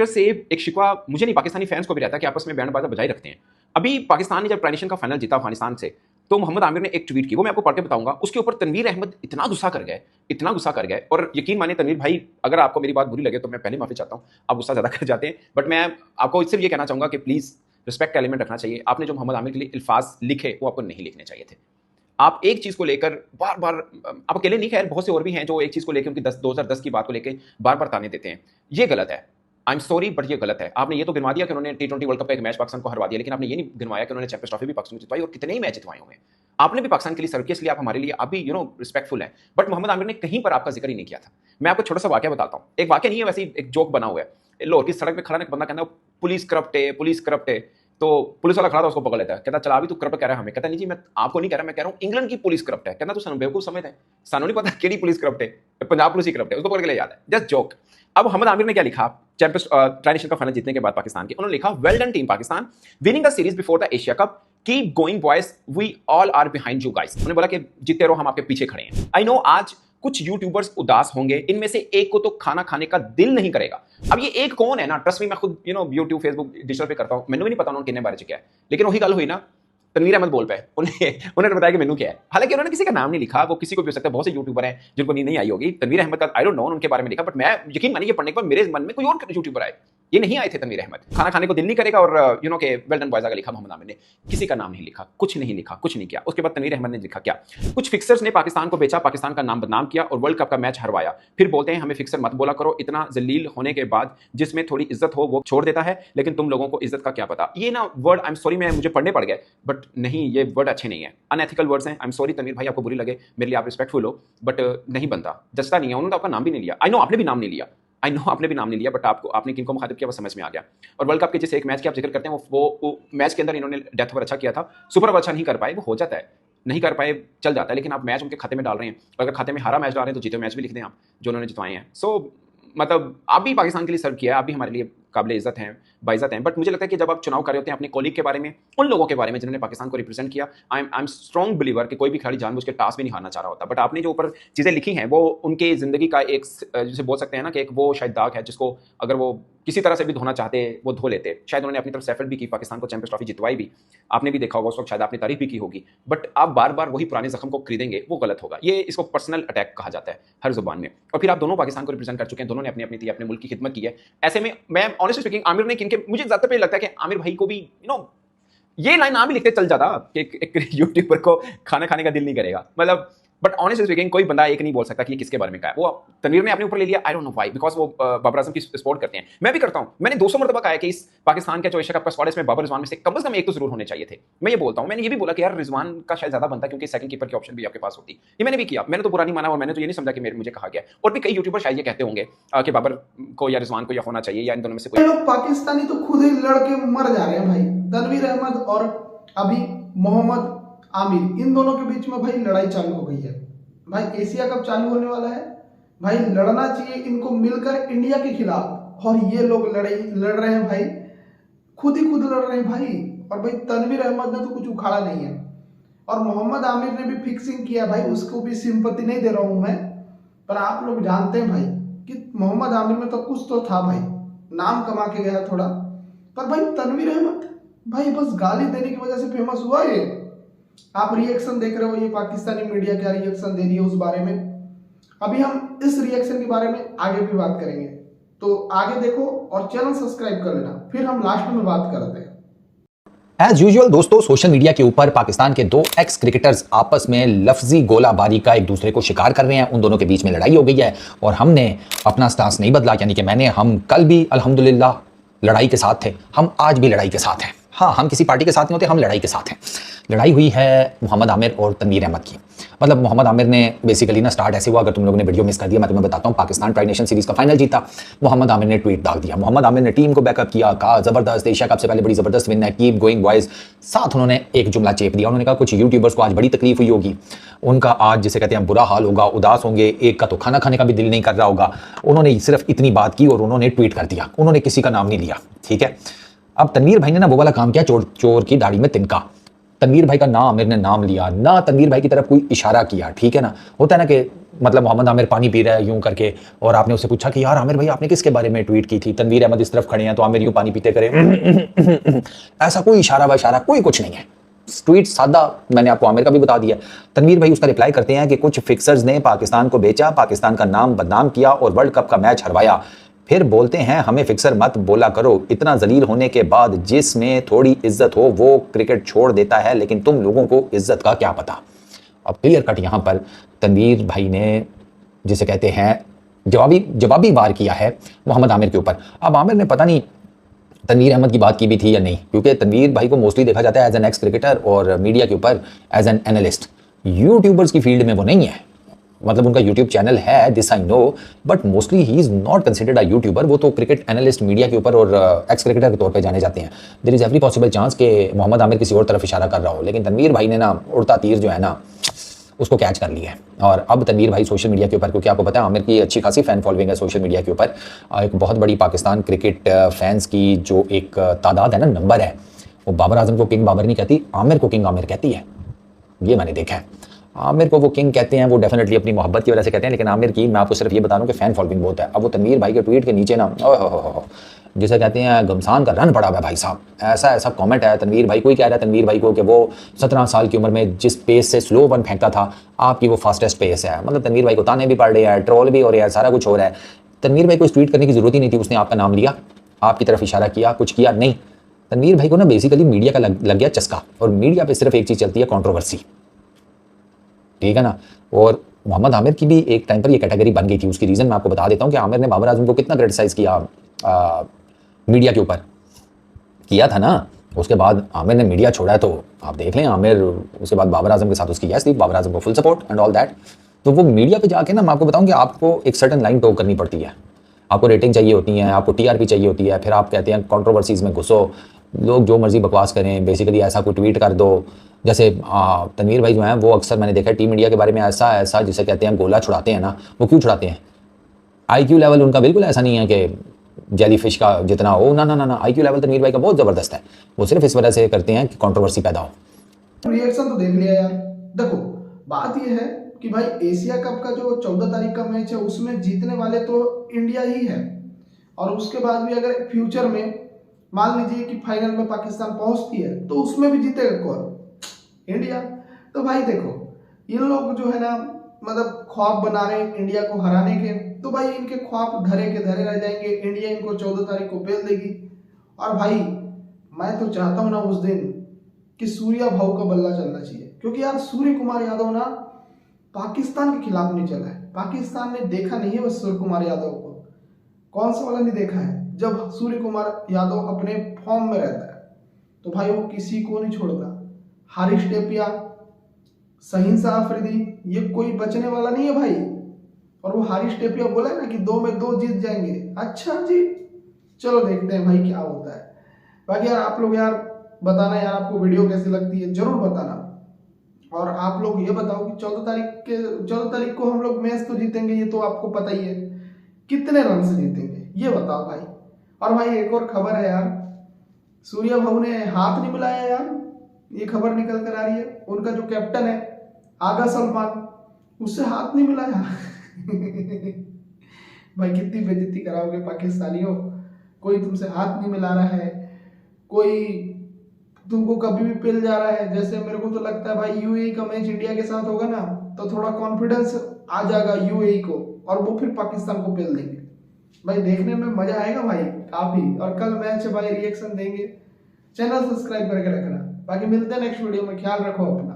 से एक शिकवा मुझे नहीं, पाकिस्तानी फैंस को भी रहता है कि आपस में बैंड बाजा बजाई रखते हैं। अभी पाकिस्तान ने जब ट्रांजिशन का फाइनल जीता अफगानिस्तान से, तो मोहम्मद आमिर ने एक ट्वीट की, वो मैं आपको पढ़ के बताऊंगा। उसके ऊपर तनवीर अहमद इतना गुस्सा कर गए, इतना गुस्सा कर गए। और यकीन माने तनवीर भाई, अगर आपको मेरी बात बुरी लगे तो मैं पहले माफी चाहता हूं, आप गुस्सा ज्यादा कर जाते हैं। बट मैं आपको सिर्फ ये कहना चाहूंगा कि प्लीज रिस्पेक्ट का एलिमेंट रखना चाहिए। आपने जो मोहम्मद आमिर के लिए अल्फाज लिखे वो आपको नहीं लिखने चाहिए थे। आप एक चीज को लेकर बार बार, आप अकेले नहीं, खैर बहुत से और भी हैं जो एक चीज को लेकर उनकी 2010 की बात को लेकर बार बार ताने देते हैं। ये गलत है, आई एम सॉरी, बट ये गलत है। आपने ये तो गिनवा दिया कि उन्होंने T20 वर्ल्ड कप का एक मैच पाकिस्तान को हरवा दिया, लेकिन आपने ये नहीं गिनवाया कि उन्होंने चैंपियंस ट्रॉफी भी पाकिस्तान को जितवाई और कितने ही मैच जितवाए हुए हैं। आपने भी पाकिस्तान के लिए सर्व किया, इसलिए आप हमारे लिए अभी रिस्पेक्टफुल है। बट मोहम्मद आमिर ने कहीं पर आपका जिक्र ही नहीं किया था। मैं आपको छोटा सा वाक्य बताता हूँ, एक वाक्य नहीं है, वैसे एक जोक बना हुआ है। लाहौर की सड़क पे खड़ा एक बंदा कहता है पुलिस करप्ट है, पुलिस करप्ट है। तो पुलिस वाला खड़ा था, उसको पकड़ लेता है, कहता चला अभी तू करप्ट कह रहा है हमें। कहता नहीं जी, मैं आपको नहीं कह रहा, मैं कह रहा हूँ इंग्लैंड की पुलिस करप्ट है। कहना तू सानू बेवकूफ समझता है, सानू नहीं पता केड़ी पुलिस करप्ट है, पंजाब पुलिस ही करप्ट है, उसको पकड़ के ले जाता है। Just joke. अब मोहम्मद आमिर ने क्या लिखा चैंपियंस ट्रांजिशन का फाइनल जीतने के बाद पाकिस्तान के, उन्होंने लिखा well done team Pakistan winning the series before the Asia cup, keep going boys, we all are behind you guys. उन्होंने बोला कि जीतते रहो, हम आपके पीछे खड़े हैं। आई नो आज कुछ यूट्यूबर्स उदास होंगे, इनमें से एक को तो खाना खाने का दिल नहीं करेगा। अब ये एक कौन है ना, ट्रस्ट मी, मैं खुद यूट्यूब फेसबुक डिजिटल पे करता हूँ, मैंने भी नहीं पता उन्होंने कितने बारे क्या है, लेकिन वही गल हुई ना, तनवीर अहमद बोल पे उन्होंने बताया कि मेनू क्या है। हालांकि उन्होंने किसी का नाम नहीं लिखा, वो किसी को भी हो सकता है, बहुत से यूट्यूबर हैं जिनको नींद नहीं आई होगी। तनवीर अहमद का आई डोंट नो उनके बारे में लिखा, बट मैं यकीन मानिए पढ़ने के बाद मेरे मन में कोई और यूट्यूबर आए, ये नहीं आए थे तनवीर अहमद। खाना खाने को दिल नहीं करेगा और के वेल डन बॉयज का लिखा मोहम्मद आमिर ने, किसी का नाम नहीं लिखा, कुछ नहीं लिखा, कुछ नहीं किया। उसके बाद तनवीर अहमद ने लिखा क्या, कुछ फिक्सर्स ने पाकिस्तान को बेचा, पाकिस्तान का नाम बदनाम किया और वर्ल्ड कप का मैच हरवाया, फिर बोलते हैं हमें फिक्सर मत बोला करो। इतना जलील होने के बाद जिसमें थोड़ी इज्जत हो वो छोड़ देता है, लेकिन तुम लोगों को इज्जत का क्या पता। ये ना वर्ड, आई एम सॉरी, मैं मुझे पढ़ने पड़ गए, बट नहीं, ये वर्ड अच्छे नहीं है, अनएथिकल वर्ड्स हैं। आई एम सॉरी तनवीर भाई, आपको बुरी लगे, मेरे लिए आप रिस्पेक्टफुल हो, बट नहीं बनता, जचता नहीं है। उन्होंने तो आपका नाम भी नहीं लिया। आई नो आपने भी नाम नहीं लिया, आई नो आपने भी नाम नहीं लिया, बट आपने किनको मुखातिब किया वो समझ में आ गया। और वर्ल्ड कप के जिस एक मैच की आप जिक्र करते हैं, वो मैच के अंदर इन्होंने डेथ ओवर अच्छा किया था, सुपर ओवर अच्छा नहीं कर पाए, वो हो जाता है, नहीं कर पाए चल जाता है, लेकिन आप मैच उनके खाते में डाल रहे हैं। अगर खाते में हारा मैच डाल रहे हैं तो जीते मैच भी लिख दें आप, जो उन्होंने जितवाए हैं। सो मतलब आप भी पाकिस्तान के लिए सर्व किया है, आप भी हमारे लिए काबिल इज्जत हैं, बाइज्जत हैं। बट मुझे लगता है कि जब आप चुनाव कर रहे होते हैं अपने कॉलीग के बारे में, उन लोगों के बारे में जिन्होंने पाकिस्तान को रिप्रेजेंट किया, आई एम स्ट्रॉन्ग बिलीवर कि कोई भी खिलाड़ी जानबूझ के टास्क भी नहीं हारना चाह रहा होता। बट आपने जो ऊपर चीज़ें लिखी हैं वो उनके ज़िंदगी का एक, जिसे बोल सकते हैं ना कि एक वो शायद दाग है जिसको अगर वो किसी तरह से भी धोना चाहते वो धो लेते। शायद उन्होंने अपनी तरफ से एफर्ट भी की, पाकिस्तान को चैंपियंस ट्रॉफी जितवाई भी, आपने भी देखा होगा उस वक्त, शायद आपने तारीफ भी की होगी। बट आप बार बार वही पुराने जख्म को खरीदेंगे, वो गलत होगा। ये इसको पर्सनल अटैक कहा जाता है हर जुबान में। और फिर आप दोनों पाकिस्तान को रिप्रेजेंट कर चुके हैं, दोनों ने अपनी अपने मुल्क की खिदमत की है। ऐसे में मैं ऑनेस्टली स्पीकिंग आमिर ने किनके, मुझे ज्यादातर लगता है कि आमिर भाई को भी ये लाइन आप भी लिखते चल जाता कि एक यूट्यूबर को खाना खाने का दिल नहीं करेगा, मतलब। बट ऑनेस्टली स्पीकिंग कोई बंदा एक नहीं बोल सकता कि ये किसके बारे में कहा है। वो तनवीर ने अपने ऊपर ले लिया, I don't know why, because वो बाबर आजम की सपोर्ट करते हैं, मैं भी करता हूं। मैंने 200 मरतबा कहा है कि इस पाकिस्तान के जो एशिया कप का स्क्वाड है इसमें बाबर रिजवान में से कम एक तो जरूर होने चाहिए थे। मैं ये बोलता हूं, मैंने ये भी बोला कि यार रिजवान का शायद ज्यादा बनता क्योंकि सेकंड कीपर की ऑप्शन भी आपके पास होती। ये मैंने भी किया, मैंने तो बुरा नहीं माना और मैंने तो ये नहीं समझा कि मुझे कहा गया। और भी कई यूट्यूबर शायद ये कहते होंगे कि बाबर को या रिजवान को या होना चाहिए या इन दोनों में से कोई। लोग पाकिस्तानी तो खुद ही लड़के मर जा रहे हैं भाई। तनवीर अहमद और अभी मोहम्मद आमिर, इन दोनों के बीच में भाई लड़ाई चालू हो गई है। भाई एशिया कप चालू होने वाला है, भाई लड़ना चाहिए इनको मिलकर इंडिया के खिलाफ, और ये लोग लड़ रहे हैं भाई, खुद ही खुद लड़ रहे हैं भाई। और भाई तनवीर अहमद ने तो कुछ उखाड़ा नहीं है, और मोहम्मद आमिर ने भी फिक्सिंग किया भाई, उसको भी सिंपैथी नहीं दे रहा हूं मैं, पर आप लोग जानते हैं भाई कि मोहम्मद आमिर में तो कुछ तो था भाई, नाम कमा के गया थोड़ा। पर भाई तनवीर अहमद भाई बस गाली देने की वजह से फेमस हुआ ये। आप रिएक्शन देख रहे हो, ये पाकिस्तानी मीडिया क्या रिएक्शन दे रही है उस बारे में। अभी हम इस रिएक्शन के बारे में आगे भी बात करेंगे, तो आगे देखो और चैनल सब्सक्राइब कर लेना, फिर हम लास्ट में बात करते हैं। एज यूजुअल दोस्तों, सोशल मीडिया के ऊपर पाकिस्तान के दो एक्स क्रिकेटर्स आपस में लफ्जी गोलाबारी का एक दूसरे को शिकार कर रहे हैं। उन दोनों के बीच में लड़ाई हो गई है और हमने अपना स्टांस नहीं बदला, यानी कि हम कल भी अल्हम्दुलिल्लाह लड़ाई के साथ थे, हम आज भी लड़ाई के साथ हैं। हाँ, हम किसी पार्टी के साथ नहीं होते, हम लड़ाई के साथ हैं। लड़ाई हुई है मोहम्मद आमिर और तनवीर अहमद की। मतलब मोहम्मद आमिर ने बेसिकली ना स्टार्ट ऐसे हुआ, अगर तुम लोगों ने वीडियो मिस कर दिया मैं तुम्हें बताता हूँ। पाकिस्तान ट्राई नेशन सीरीज का फाइनल जीता, मोहम्मद आमिर ने ट्वीट डाल दिया, मोहम्मद आमिर ने टीम को बैकअप किया, कहा जबरदस्त, एशिया कप से पहले बड़ी जबरदस्त विन है, कीप गोइंग बॉयज। साथ उन्होंने एक जुमला चेप दिया, उन्होंने कहा कुछ यूट्यूबर्स को आज बड़ी तकलीफ हुई होगी, उनका आज जिसे कहते हैं बुरा हाल होगा, उदास होंगे, एक का तो खाना खाने का भी दिल नहीं कर रहा होगा। उन्होंने सिर्फ इतनी बात की और उन्होंने ट्वीट कर दिया, उन्होंने किसी का नाम नहीं लिया, ठीक है। अब तनवीर भाई ने ना वो वाला काम किया, चोर चोर की दाढ़ी में तिनका। तनवीर भाई का ना आमिर ने नाम लिया, ना तनवीर भाई की तरफ कोई इशारा किया, ठीक है ना। होता है ना कि मतलब मोहम्मद आमिर पानी पी रहा है यूं करके, और आपने उससे पूछा कि यार आमिर भाई आपने किसके बारे में ट्वीट की थी, तनवीर अहमद इस तरफ खड़े हैं तो आमिर यूं पानी पीते करे ऐसा कोई इशारा वशारा कोई कुछ नहीं है, ट्वीट सादा। मैंने आपको आमिर का भी बता दिया। तनवीर भाई उसका रिप्लाई करते हैं कि कुछ फिक्सर्स ने पाकिस्तान को बेचा, पाकिस्तान का नाम बदनाम किया और वर्ल्ड कप का मैच हरवाया, फिर बोलते हैं हमें फिक्सर मत बोला करो। इतना जलील होने के बाद जिसमें थोड़ी इज्जत हो वो क्रिकेट छोड़ देता है, लेकिन तुम लोगों को इज्जत का क्या पता। अब क्लियर कट यहाँ पर तनवीर भाई ने जिसे कहते हैं जवाबी वार किया है मोहम्मद आमिर के ऊपर। अब आमिर ने पता नहीं तनवीर अहमद की बात की भी थी या नहीं, क्योंकि तनवीर भाई को मोस्टली देखा जाता है एज एन एक्स क्रिकेटर और मीडिया के ऊपर एज एन एनालिस्ट। यूट्यूबर्स की फील्ड में वो नहीं है, मतलब उनका यूट्यूब चैनल है, this I know, but mostly he is not considered a YouTuber. वो तो क्रिकेट एनालिस्ट मीडिया के ऊपर और एक्स क्रिकेटर के तौर पे जाने जाते हैं। There is every possible chance कि मोहम्मद आमिर किसी और तरफ इशारा कर रहा हो, लेकिन तनवीर भाई ने ना उड़ता तीर जो है ना उसको कैच कर लिया है। और अब तनवीर भाई सोशल मीडिया के ऊपर, क्योंकि आपको पता है आमिर की अच्छी खासी फ़ैन फॉलोइंग है सोशल मीडिया के ऊपर, एक बहुत बड़ी पाकिस्तान क्रिकेट फैंस की जो एक तादाद है ना, नंबर है, वो बाबर आजम को किंग बाबर नहीं कहती, आमिर को किंग आमिर कहती है। ये मैंने देखा है। आमिर को वो किंग कहते हैं, वो डेफिनेटली अपनी मोहब्बत की वजह से कहते हैं, लेकिन आमिर की मैं आपको सिर्फ ये बता रहा हूँ कि फ़ैन फॉलोइंग बहुत है। अब वो तनवीर भाई के ट्वीट के नीचे ना जिसे कहते हैं गमसान का रन पड़ा हुआ है भाई साहब, ऐसा ऐसा कमेंट है तनवीर भाई। कोई कह रहा है तनवीर भाई को कि वो 17 साल की उम्र में जिस पेस से स्लो वन फेंकता था आपकी वो फास्टेस्ट पेस है। मतलब तनवीर भाई को ताने भी पड़ रहे हैं, ट्रोल भी हो रहा है, सारा कुछ हो रहा है। तनवीर भाई को इस ट्वीट करने की ज़रूरत ही नहीं थी, उसने आपका नाम लिया, आपकी तरफ इशारा किया, कुछ किया नहीं। तनवीर भाई को ना बेसिकली मीडिया का लग गया चस्का, और मीडिया पर सिर्फ एक चीज़ चलती है, कॉन्ट्रोवर्सी, ठीक है ना। और मोहम्मद आमिर की भी एक टाइम पर ये कैटेगरी बन गई थी। उसकी रीज़न मैं आपको बता देता हूँ कि आमिर ने बाबर आजम को कितना क्रिटिसाइज़ किया मीडिया के ऊपर, किया था ना। उसके बाद आमिर ने मीडिया छोड़ा है, तो आप देख लें आमिर उसके बाद बाबर आजम के साथ उसकी यस थी, बाबर आजम को full support and all that. तो वो मीडिया पे जाके ना मैं आपको बताऊं कि आपको एक सर्टन लाइन टॉक करनी पड़ती है, आपको रेटिंग चाहिए होती है, आपको टीआरपी चाहिए होती है, फिर आप कहते हैं कंट्रोवर्सीज़ में घुसो, लोग जो मर्जी बकवास करें, बेसिकली ऐसा कोई ट्वीट कर दो। जैसे तनवीर भाई जो हैं वो अक्सर मैंने देखा है टीम इंडिया के बारे में ऐसा जिसे कहते हैं गोला छुड़ाते हैं ना, वो क्यों छुड़ाते हैं? IQ लेवल उनका बिल्कुल ऐसा नहीं है कि जेलीफिश का जितना हो, ना ना ना ना, IQ लेवल तनवीर भाई का बहुत ज़बरदस्त है। वो सिर्फ इस वजह से करते हैं कि कंट्रोवर्सी पैदा हो। रिएक्शन तो देख लिया यार। देखो बात यह है कि भाई एशिया कप का जो 14 तारीख का मैच है उसमें जीतने वाले तो इंडिया ही है, और उसके बाद भी अगर फ्यूचर में मान लीजिए कि फाइनल में पाकिस्तान पहुंचती है तो उसमें भी जीतेगा कौन? इंडिया। तो भाई देखो ये लोग जो है ना मतलब ख्वाब बना रहे हैं इंडिया को हराने के, तो भाई इनके ख्वाब धरे के धरे रह जाएंगे। इंडिया इनको 14 तारीख को पेल देगी। और भाई मैं तो चाहता हूं ना उस दिन कि सूर्या भाऊ का बल्ला चलना चाहिए, क्योंकि यार सूर्य कुमार यादव ना पाकिस्तान के खिलाफ नहीं चला है। पाकिस्तान ने देखा नहीं है बस सूर्य कुमार यादव को, कौन सा वाला नहीं देखा है। जब सूर्य कुमार यादव अपने फॉर्म में रहता है तो भाई वो किसी को नहीं छोड़ता। हारिस टेपिया, शहीन शाह अफरीदी, ये कोई बचने वाला नहीं है भाई। और वो हारिस टेपिया बोला है ना कि 2 में 2 जीत जाएंगे। अच्छा जी, चलो देखते हैं भाई क्या होता है। बाकी यार आप लोग यार बताना यार आपको वीडियो कैसी लगती है, जरूर बताना। और आप लोग ये बताओ कि 14 तारीख को हम लोग मैच तो जीतेंगे, ये तो आपको पता ही है। कितने रन से जीतेंगे ये बताओ भाई। और भाई एक और खबर है यार, सूर्या भाऊ ने हाथ नहीं मिलाया यार, ये खबर निकल कर आ रही है। उनका जो कैप्टन है आगा सलमान, उससे हाथ नहीं मिलाया भाई कितनी बेइज्जती कराओगे पाकिस्तानियों। कोई तुमसे हाथ नहीं मिला रहा है, कोई तुमको कभी भी पिल जा रहा है। जैसे मेरे को तो लगता है भाई यूएई का मैच इंडिया के साथ होगा ना तो थोड़ा कॉन्फिडेंस आ जाएगा यूएई को, और वो फिर पाकिस्तान को पिल देंगे। भाई देखने में मजा आएगा भाई काफी। और कल मैच है भाई, रिएक्शन देंगे। चैनल सब्सक्राइब करके रखना। बाकी मिलते हैं नेक्स्ट वीडियो में, ख्याल रखो अपना।